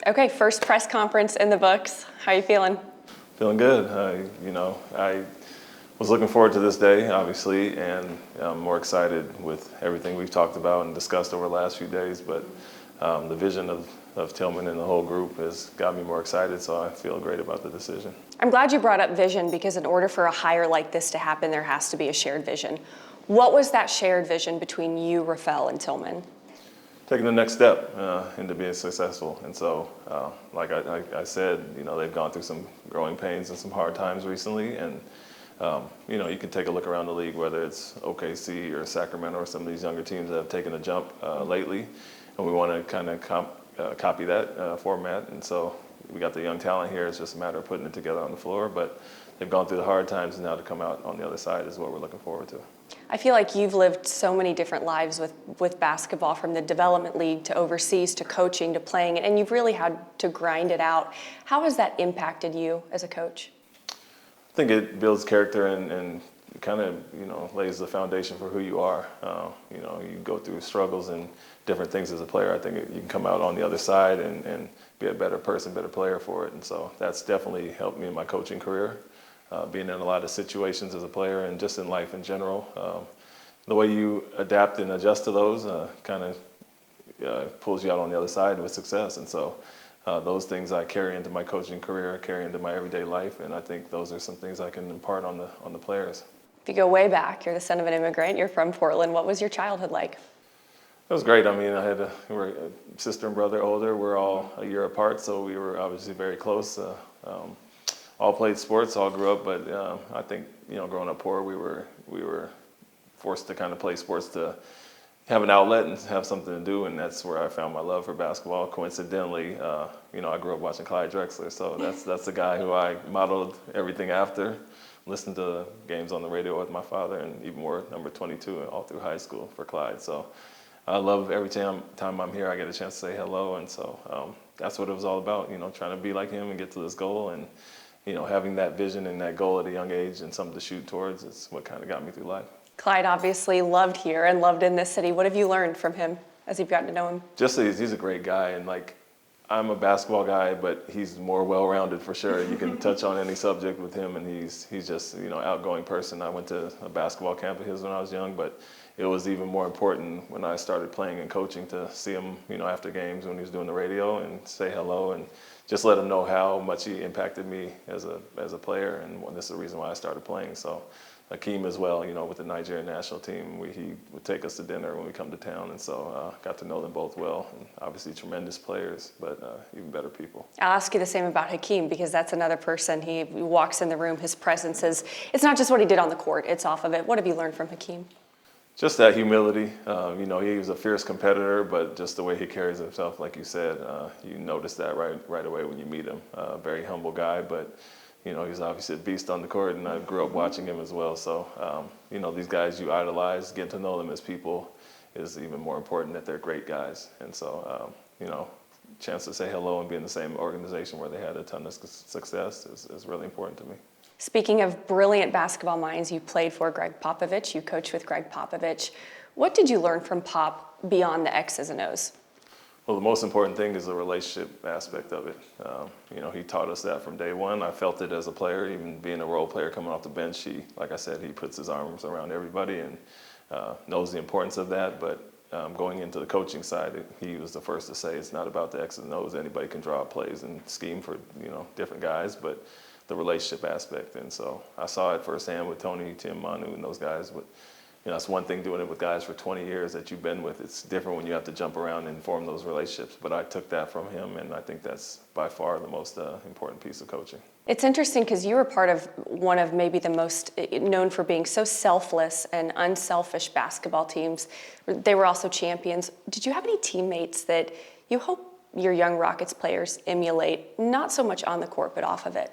Okay, first press conference in the books. How are you feeling? Feeling good. I was looking forward to this day, obviously, and I'm more excited with everything we've talked about and discussed over the last few days. But the vision of Tillman and the whole group has got me more excited, so I feel great about the decision. I'm glad you brought up vision because in order for a hire like this to happen, there has to be a shared vision. What was that shared vision between you, Rafael, and Tillman? Taking the next step into being successful. And so, like I said, they've gone through some growing pains and some hard times recently. And, you can take a look around the league, whether it's OKC or Sacramento or some of these younger teams that have taken a jump lately. And we want to kind of copy that format. And so we got the young talent here. It's just a matter of putting it together on the floor. But they've gone through the hard times, and now to come out on the other side is what we're looking forward to. I feel like you've lived so many different lives with basketball, from the development league to overseas to coaching to playing, and you've really had to grind it out. How has that impacted you as a coach? I think it builds character and kind of, lays the foundation for who you are. You go through struggles and different things as a player. I think you can come out on the other side and be a better person, better player for it. And so that's definitely helped me in my coaching career. Being in a lot of situations as a player and just in life in general. The way you adapt and adjust to those kind of pulls you out on the other side with success. And so those things I carry into my coaching career, carry into my everyday life, and I think those are some things I can impart on the players. If you go way back, you're the son of an immigrant, you're from Portland. What was your childhood like? It was great. I mean, we're a sister and brother older. We're all a year apart, so we were obviously very close. All played sports, all grew up, but I think, growing up poor, we were forced to kind of play sports to have an outlet and have something to do, and that's where I found my love for basketball. Coincidentally, I grew up watching Clyde Drexler, so that's the guy who I modeled everything after. Listened to games on the radio with my father, and even wore number 22 all through high school for Clyde. So I love every time I'm here, I get a chance to say hello, and so that's what it was all about. Trying to be like him and get to this goal, and having that vision and that goal at a young age and something to shoot towards is what kind of got me through life. Clyde obviously loved here and loved in this city. What have you learned from him as you've gotten to know him? Just that he's a great guy, and I'm a basketball guy, but he's more well-rounded for sure. You can touch on any subject with him, and he's just outgoing person. I went to a basketball camp of his when I was young, but it was even more important when I started playing and coaching to see him, after games when he was doing the radio and say hello and just let him know how much he impacted me as a player, and this is the reason why I started playing. So Akeem as well, with the Nigerian national team, he would take us to dinner when we come to town, and so got to know them both well. And obviously tremendous players, but even better people. I'll ask you the same about Hakeem, because that's another person. He walks in the room, his presence it's not just what he did on the court, it's off of it. What have you learned from Hakeem? Just that humility. He was a fierce competitor, but just the way he carries himself, like you said, you notice that right away when you meet him. Very humble guy, but he's obviously a beast on the court, and I grew up watching him as well. So, these guys you idolize, getting to know them as people is even more important, that they're great guys. And so, chance to say hello and be in the same organization where they had a ton of success is really important to me. Speaking of brilliant basketball minds, you played for Gregg Popovich, you coached with Gregg Popovich. What did you learn from Pop beyond the X's and O's? Well, the most important thing is the relationship aspect of it. He taught us that from day one. I felt it as a player, even being a role player coming off the bench. Like I said, he puts his arms around everybody and knows the importance of that. But going into the coaching side, he was the first to say it's not about the X's and O's. Anybody can draw up plays and scheme for different guys, but the relationship aspect. And so I saw it firsthand with Tony, Tim, Manu, and those guys. But that's one thing, doing it with guys for 20 years that you've been with. It's different when you have to jump around and form those relationships. But I took that from him, and I think that's by far the most important piece of coaching. It's interesting because you were part of one of maybe the most known for being so selfless and unselfish basketball teams. They were also champions. Did you have any teammates that you hope your young Rockets players emulate, not so much on the court, but off of it?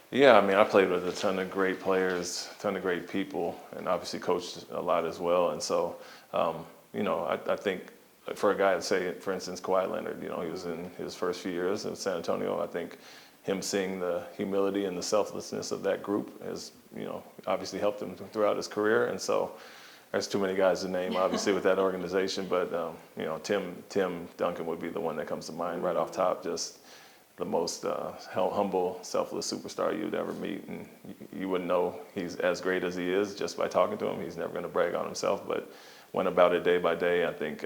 Yeah, I played with a ton of great players, a ton of great people, and obviously coached a lot as well. And so, I think for a guy, say, for instance, Kawhi Leonard, he was in his first few years in San Antonio. I think him seeing the humility and the selflessness of that group has, obviously helped him throughout his career. And so there's too many guys to name, obviously, with that organization. But you know, Tim Duncan would be the one that comes to mind right off top. Just the most humble, selfless superstar you'd ever meet, and you wouldn't know he's as great as he is just by talking to him. He's never going to brag on himself, but went about it day by day. I think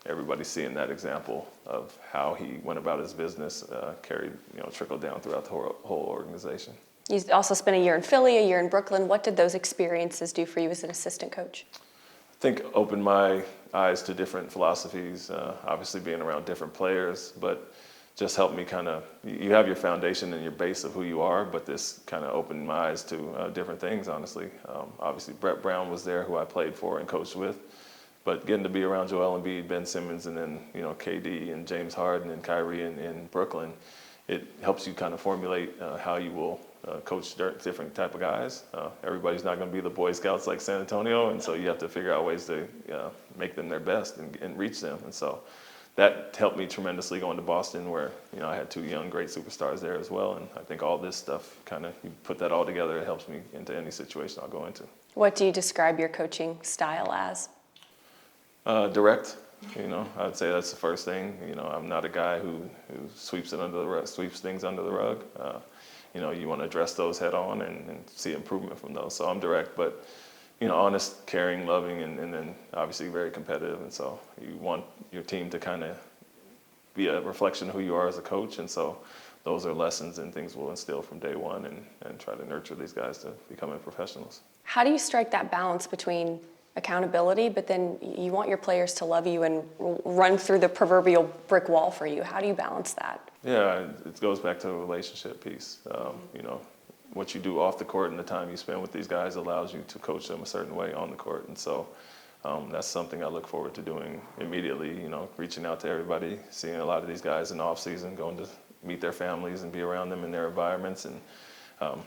everybody's seeing that example of how he went about his business, trickled down throughout the whole organization. You also spent a year in Philly, a year in Brooklyn. What did those experiences do for you as an assistant coach? I think opened my eyes to different philosophies, obviously being around different players, but just helped me kind of, you have your foundation and your base of who you are, but this kind of opened my eyes to different things, honestly. Obviously, Brett Brown was there, who I played for and coached with, but getting to be around Joel Embiid, Ben Simmons, and then, you know, KD and James Harden and Kyrie in Brooklyn, it helps you kind of formulate how you will coach different type of guys. Everybody's not going to be the Boy Scouts like San Antonio, and so you have to figure out ways to make them their best and reach them. And so that helped me tremendously going to Boston, where, you know, I had two young, great superstars there as well. And I think all this stuff, kind of, you put that all together, it helps me into any situation I'll go into. What do you describe your coaching style as? Direct. You know, I'd say that's the first thing. You know, I'm not a guy who sweeps things under the rug. You know, you want to address those head on and see improvement from those. So I'm direct, but, you know, honest, caring, loving, and then obviously very competitive. And so you want your team to kind of be a reflection of who you are as a coach. And so those are lessons and things we'll instill from day one and try to nurture these guys to becoming professionals. How do you strike that balance between accountability, but then you want your players to love you and run through the proverbial brick wall for you? How do you balance that? Yeah, it goes back to the relationship piece. You know, what you do off the court and the time you spend with these guys allows you to coach them a certain way on the court. And so that's something I look forward to doing immediately, you know, reaching out to everybody, seeing a lot of these guys in the off season, going to meet their families and be around them in their environments, and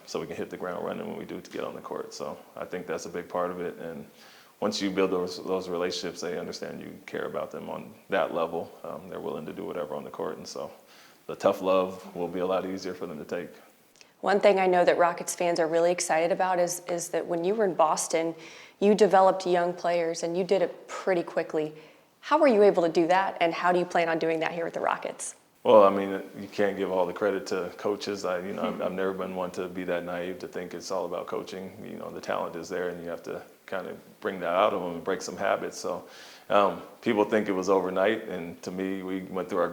so we can hit the ground running when we do to get on the court. So I think that's a big part of it. And once you build those relationships, they understand you care about them on that level. They're willing to do whatever on the court. And so the tough love will be a lot easier for them to take. One thing I know that Rockets fans are really excited about is that when you were in Boston, you developed young players, and you did it pretty quickly. How were you able to do that, and how do you plan on doing that here with the Rockets? Well, I mean, you can't give all the credit to coaches. I've never been one to be that naive to think it's all about coaching. You know, the talent is there, and you have to kind of bring that out of them and break some habits. So people think it was overnight, and to me, we went through our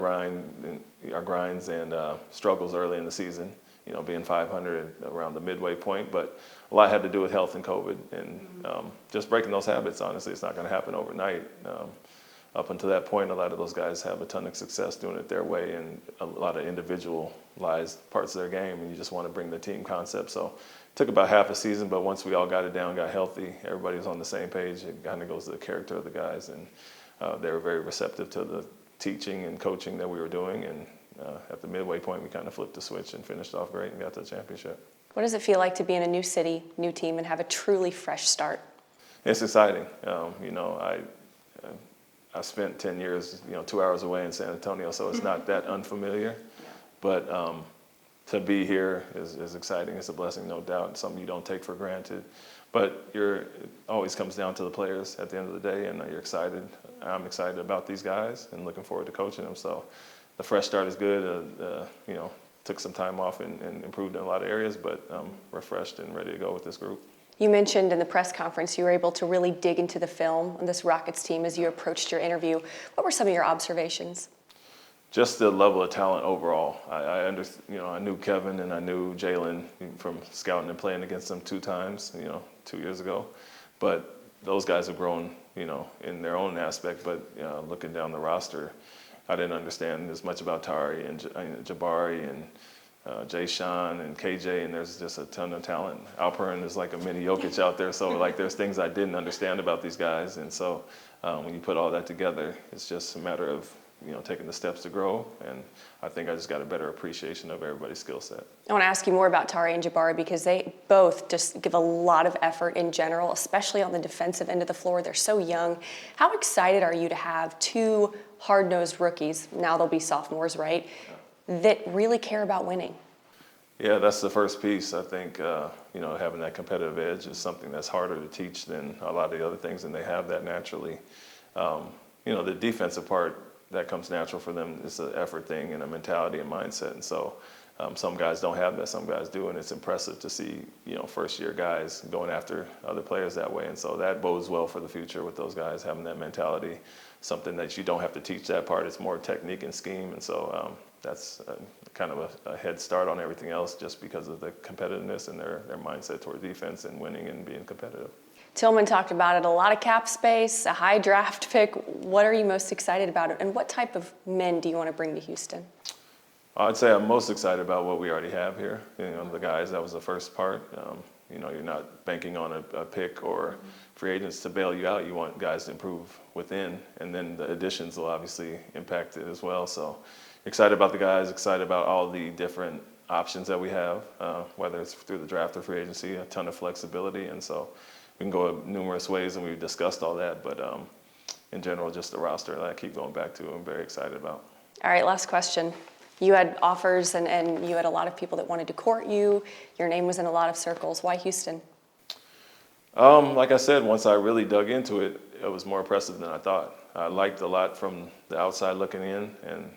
grinds and struggles early in the season. You know, being 500 around the midway point, but a lot had to do with health and COVID, and just breaking those habits. Honestly, it's not going to happen overnight. Up until that point, a lot of those guys have a ton of success doing it their way, and a lot of individualized parts of their game, and you just want to bring the team concept. So it took about half a season, but once we all got it down, got healthy, everybody was on the same page. It kind of goes to the character of the guys, and they were very receptive to the teaching and coaching that we were doing, and at the midway point, we kind of flipped the switch and finished off great and got to the championship. What does it feel like to be in a new city, new team, and have a truly fresh start? It's exciting. You know, I spent 10 years, 2 hours away in San Antonio, so it's not that unfamiliar. Yeah. But to be here is exciting. It's a blessing, no doubt. It's something you don't take for granted. But it always comes down to the players at the end of the day, and you're excited. I'm excited about these guys and looking forward to coaching them. So the fresh start is good. Took some time off and improved in a lot of areas, but I'm refreshed and ready to go with this group. You mentioned in the press conference you were able to really dig into the film on this Rockets team as you approached your interview. What were some of your observations? Just the level of talent overall. I knew Kevin and I knew Jalen from scouting and playing against them 2 times, 2 years ago. But those guys have grown, in their own aspect. But looking down the roster, I didn't understand as much about Tari and Jabari and Jay Sean and KJ, and there's just a ton of talent. Alperen is like a mini Jokic out there, so like there's things I didn't understand about these guys, and so when you put all that together, it's just a matter of taking the steps to grow, and I think I just got a better appreciation of everybody's skill set. I want to ask you more about Tari and Jabari because they both just give a lot of effort in general, especially on the defensive end of the floor. They're so young. How excited are you to have 2 hard-nosed rookies, now they'll be sophomores, right, that really care about winning? Yeah, that's the first piece. I think, having that competitive edge is something that's harder to teach than a lot of the other things, and they have that naturally. The defensive part, that comes natural for them. It's an effort thing and a mentality and mindset. And so some guys don't have that, some guys do, and it's impressive to see, first-year guys going after other players that way. And so that bodes well for the future with those guys having that mentality, something that you don't have to teach that part. It's more technique and scheme. And so that's kind of a head start on everything else just because of the competitiveness and their mindset toward defense and winning and being competitive. Tillman talked about it, a lot of cap space, a high draft pick. What are you most excited about, and what type of men do you want to bring to Houston? I'd say I'm most excited about what we already have here. The guys, that was the first part. You're not banking on a pick or free agents to bail you out. You want guys to improve within, and then the additions will obviously impact it as well. So excited about the guys, excited about all the different options that we have, whether it's through the draft or free agency, a ton of flexibility. And so we can go numerous ways, and we've discussed all that. But in general, just the roster that I keep going back to, I'm very excited about. All right, last question. You had offers and you had a lot of people that wanted to court you. Your name was in a lot of circles. Why Houston? Like I said, once I really dug into it, it was more impressive than I thought. I liked a lot from the outside looking in, and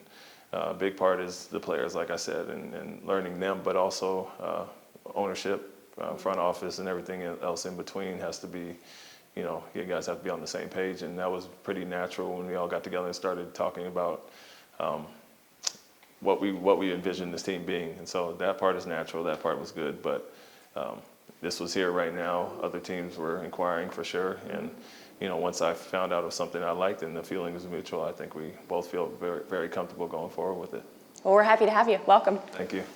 a big part is the players, like I said, and learning them, but also ownership, front office, and everything else in between has to be, you guys have to be on the same page. And that was pretty natural when we all got together and started talking about what we envisioned this team being. And so that part is natural, that part was good, but this was here right now. Other teams were inquiring for sure, and once I found out it was something I liked and the feeling was mutual, I think we both feel very, very comfortable going forward with it. Well, we're happy to have you. Welcome. Thank you.